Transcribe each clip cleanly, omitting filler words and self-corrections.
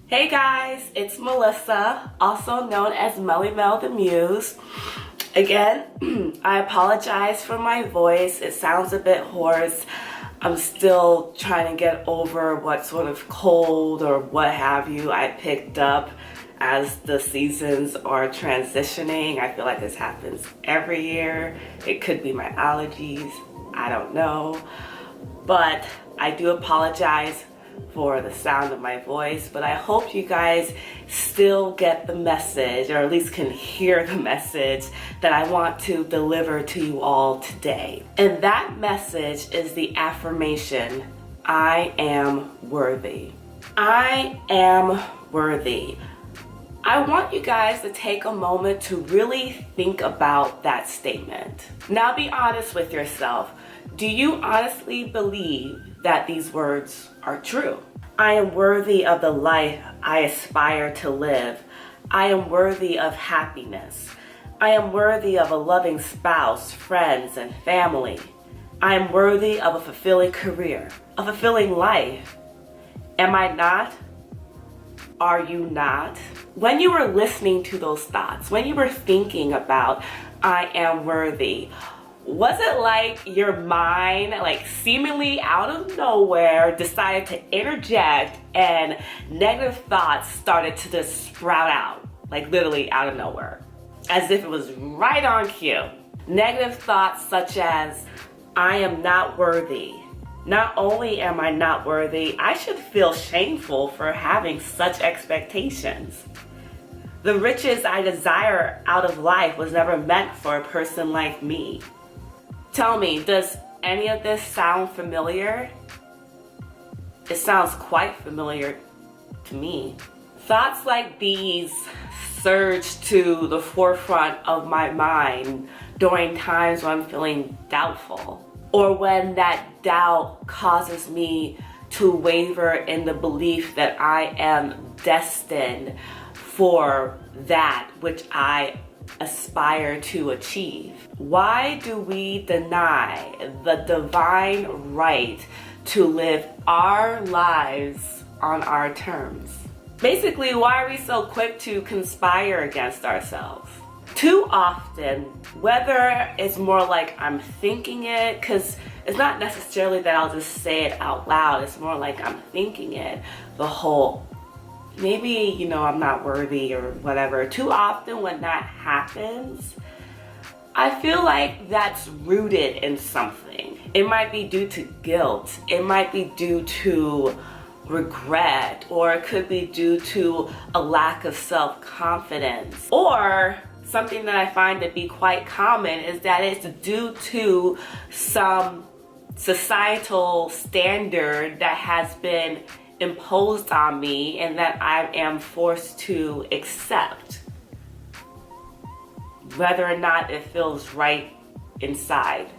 Hey guys, it's Melissa, also known as MellyMel the Muse. Again, I apologize for my voice. It sounds a bit hoarse. I'm still trying to get over what sort of cold or what have you I picked up as the seasons are transitioning. I feel like this happens every year. It could be my allergies, I don't know. But I do apologize for the sound of my voice, but I hope you guys still get the message, or at least can hear the message that I want to deliver to you all today. And that message is the affirmation, I am worthy. I am worthy. I want you guys to take a moment to really think about that statement. Now be honest with yourself. Do you honestly believe that these words are true? I am worthy of the life I aspire to live. I am worthy of happiness. I am worthy of a loving spouse, friends, and family. I am worthy of a fulfilling career, a fulfilling life. Am I not? Are you not? When you were listening to those thoughts, when you were thinking about I am worthy, was it like your mind, like seemingly out of nowhere, decided to interject and negative thoughts started to just sprout out, like literally out of nowhere, as if it was right on cue? Negative thoughts such as, I am not worthy. Not only am I not worthy, I should feel shameful for having such expectations. The riches I desire out of life was never meant for a person like me. Tell me, does any of this sound familiar? It sounds quite familiar to me. Thoughts like these surge to the forefront of my mind during times when I'm feeling doubtful, or when that doubt causes me to waver in the belief that I am destined for that which I aspire to achieve. Why do we deny the divine right to live our lives on our terms? Basically, why are we so quick to conspire against ourselves? Too often, whether it's more like I'm thinking it, because it's not necessarily that I'll just say it out loud, it's more like I'm thinking it, the whole maybe, I'm not worthy or whatever. Too often when that happens, I feel like that's rooted in something. It might be due to guilt. It might be due to regret, or it could be due to a lack of self-confidence. Or something that I find to be quite common is that it's due to some societal standard that has been imposed on me and that I am forced to accept, whether or not it feels right inside,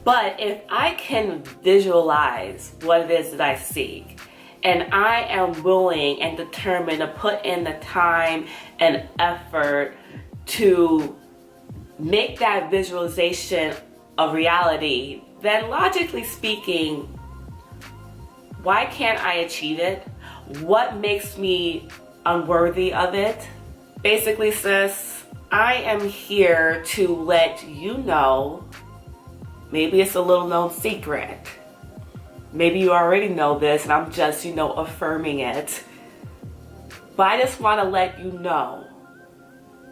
But if I can visualize what it is that I seek, and I am willing and determined to put in the time and effort to make that visualization a reality, then logically speaking, why can't I achieve it? What makes me unworthy of it? Basically, sis, I am here to let you know, maybe it's a little known secret. Maybe you already know this and I'm just, affirming it. But I just want to let you know,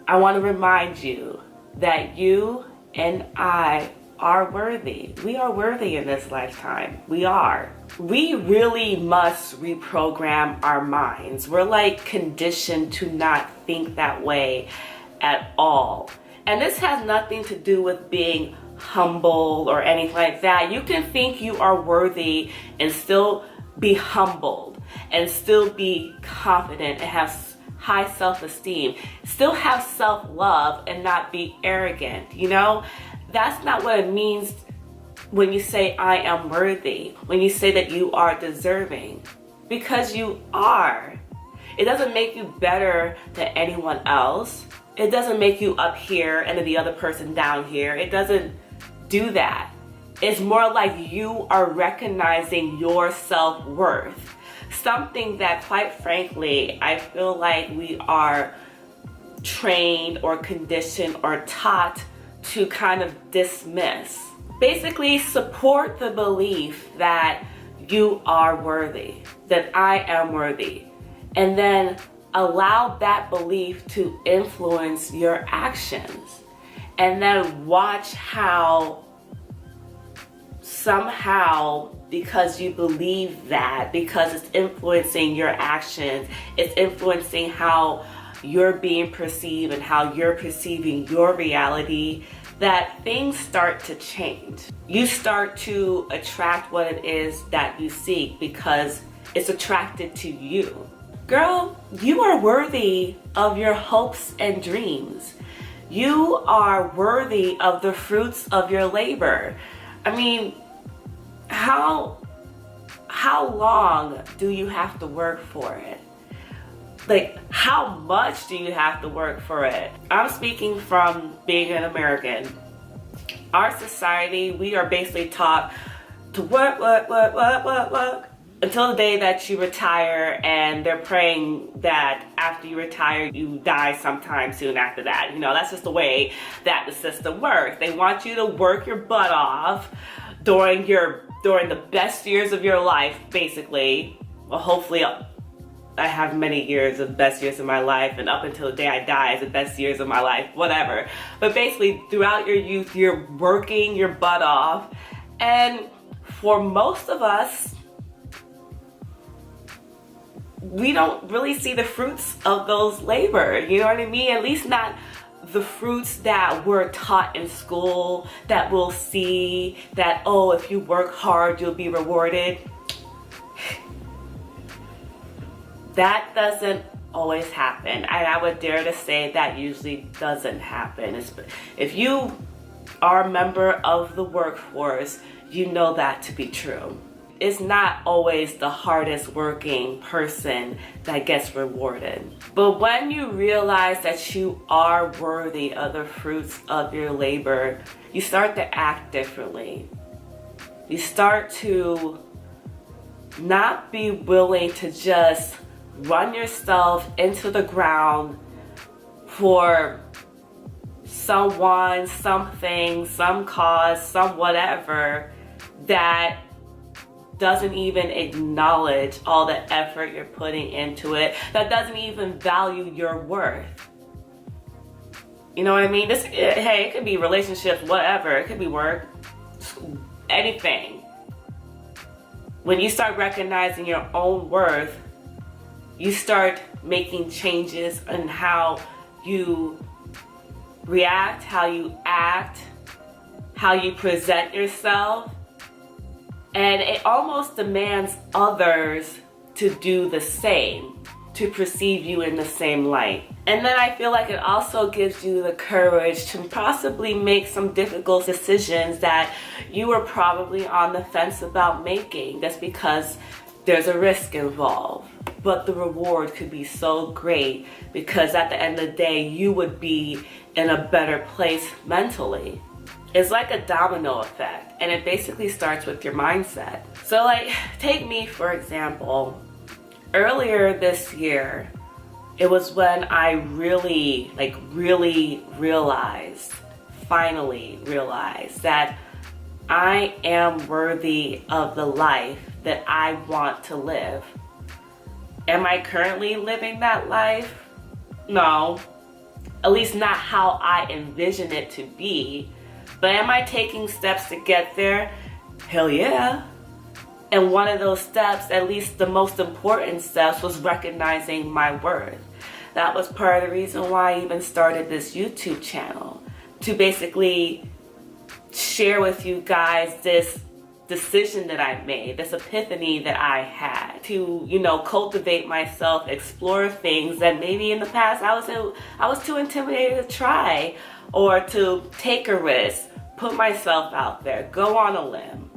I want to remind you that you and I are worthy. We are worthy in this lifetime. We are. We really must reprogram our minds. We're like conditioned to not think that way at all. And this has nothing to do with being humble or anything like that. You can think you are worthy and still be humbled and still be confident and have high self-esteem, still have self-love and not be arrogant, That's not what it means when you say I am worthy, when you say that you are deserving, because you are. It doesn't make you better than anyone else. It doesn't make you up here and then the other person down here. It doesn't do that. It's more like you are recognizing your self-worth. something that, quite frankly, I feel like we are trained or conditioned or taught to kind of dismiss. Basically, support the belief that you are worthy, that I am worthy, and then allow that belief to influence your actions. And then watch how somehow, because you believe that, because it's influencing your actions, it's influencing how you're being perceived and how you're perceiving your reality, that things start to change. You start to attract what it is that you seek because it's attracted to you. Girl, you are worthy of your hopes and dreams. You are worthy of the fruits of your labor. I mean, how long do you have to work for it? Like, how much do you have to work for it? I'm speaking from being an American. Our society, we are basically taught to work until the day that you retire, and they're praying that after you retire, you die sometime soon after that. You know, that's just the way that the system works. They want you to work your butt off during the best years of your life, basically. Well, hopefully I have many years of best years of my life, and up until the day I die is the best years of my life, whatever. But basically, throughout your youth, you're working your butt off. And for most of us, we don't really see the fruits of those labor. You know what I mean? At least not the fruits that we're taught in school, that we'll see that, oh, if you work hard, you'll be rewarded. That doesn't always happen. And I would dare to say that usually doesn't happen. If you are a member of the workforce, you know that to be true. It's not always the hardest working person that gets rewarded. But when you realize that you are worthy of the fruits of your labor, you start to act differently. You start to not be willing to just run yourself into the ground for someone, something, some cause, some whatever that doesn't even acknowledge all the effort you're putting into it, that doesn't even value your worth. You know what I mean? Hey, it could be relationships, whatever. It could be work, anything. When you start recognizing your own worth, you start making changes in how you react, how you act, how you present yourself. And it almost demands others to do the same, to perceive you in the same light. And then I feel like it also gives you the courage to possibly make some difficult decisions that you were probably on the fence about making, just because there's a risk involved. But the reward could be so great because at the end of the day, you would be in a better place mentally. It's like a domino effect, and it basically starts with your mindset. So like, take me for example. Earlier this year, it was when I really finally realized that I am worthy of the life that I want to live. Am I currently living that life? No, at least not how I envision it to be. But am I taking steps to get there? Hell yeah. And one of those steps, at least the most important steps, was recognizing my worth. That was part of the reason why I even started this YouTube channel, to basically share with you guys this decision that I made, this epiphany that I had to, cultivate myself, explore things that maybe in the past I was too intimidated to try, or to take a risk, put myself out there, go on a limb,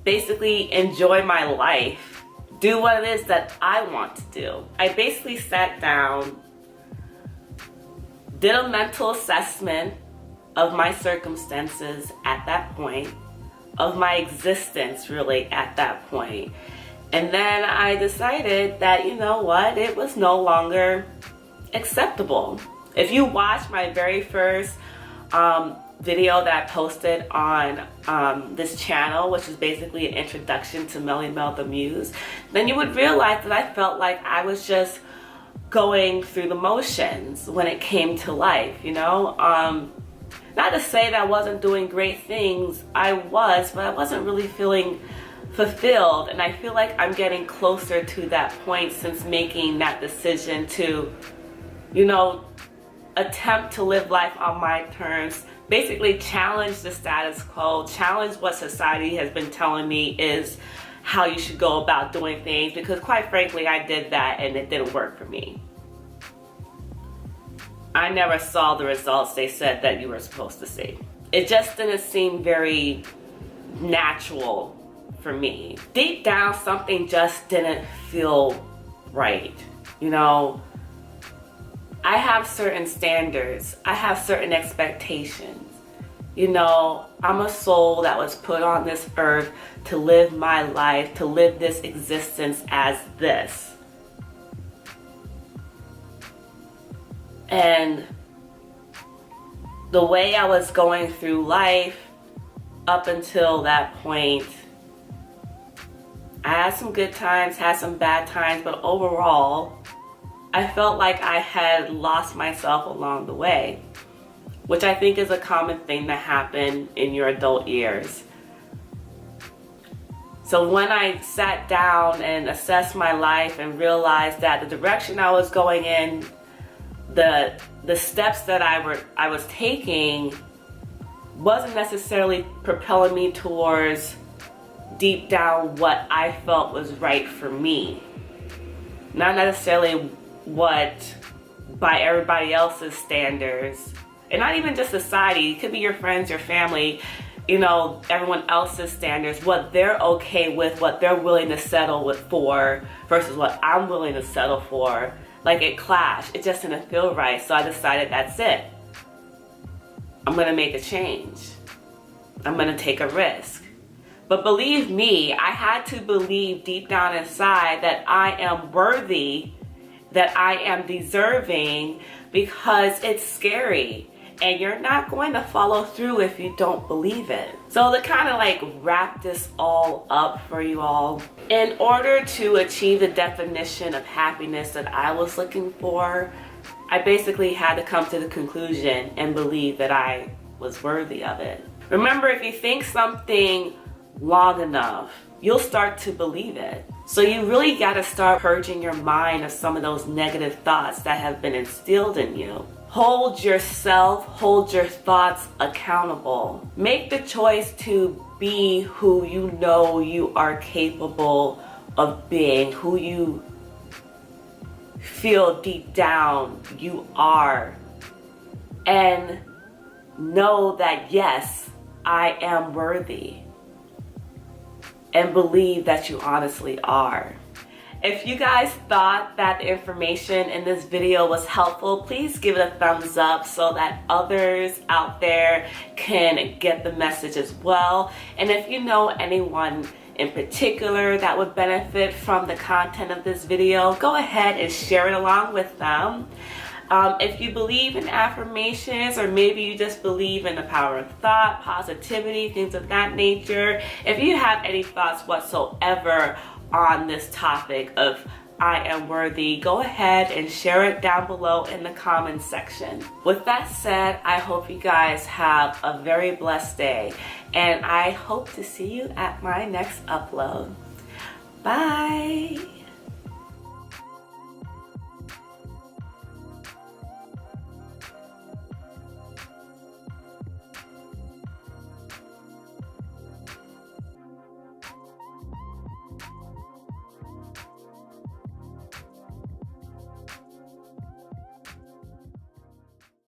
basically enjoy my life, do what it is that I want to do. I basically sat down, did a mental assessment of my circumstances at that point, of my existence really at that point, And then I decided that, you know what, it was no longer acceptable. If you watch my very first video that I posted on this channel, which is basically an introduction to MellyMel the Muse, then you would realize that I felt like I was just going through the motions when it came to life, you know? Not to say that I wasn't doing great things, I was, but I wasn't really feeling fulfilled. And I feel like I'm getting closer to that point since making that decision to, you know, attempt to live life on my terms, basically challenge the status quo, challenge what society has been telling me is how you should go about doing things, because quite frankly, I did that and it didn't work for me. I never saw the results they said that you were supposed to see. It just didn't seem very natural for me. Deep down, something just didn't feel right. You know, I have certain standards. I have certain expectations. You know, I'm a soul that was put on this earth to live my life, to live this existence as this. And the way I was going through life up until that point, I had some good times, had some bad times, but overall, I felt like I had lost myself along the way, which I think is a common thing that happened in your adult years. So when I sat down and assessed my life and realized that the direction I was going in, the steps that I was taking wasn't necessarily propelling me towards deep down what I felt was right for me. Not necessarily what by everybody else's standards, and not even just society. It could be your friends, your family, you know, everyone else's standards, what they're okay with, what they're willing to settle with for versus what I'm willing to settle for. Like, it clashed. It just didn't feel right. So I decided, that's it. I'm gonna make a change. I'm gonna take a risk. But believe me, I had to believe deep down inside that I am worthy, that I am deserving, because it's scary. And you're not going to follow through if you don't believe it. So to kind of like wrap this all up for you all, in order to achieve the definition of happiness that I was looking for, I basically had to come to the conclusion and believe that I was worthy of it. Remember, if you think something long enough, you'll start to believe it. So you really got to start purging your mind of some of those negative thoughts that have been instilled in you. Hold yourself, hold your thoughts accountable. Make the choice to be who you know you are capable of being, who you feel deep down you are. And know that, yes, I am worthy. And believe that you honestly are. If you guys thought that the information in this video was helpful, please give it a thumbs up so that others out there can get the message as well. And if you know anyone in particular that would benefit from the content of this video, go ahead and share it along with them. If you believe in affirmations, or maybe you just believe in the power of thought, positivity, things of that nature, if you have any thoughts whatsoever on this topic of I am worthy, go ahead and share it down below in the comments section. With that said, I hope you guys have a very blessed day, and I hope to see you at my next upload. Bye!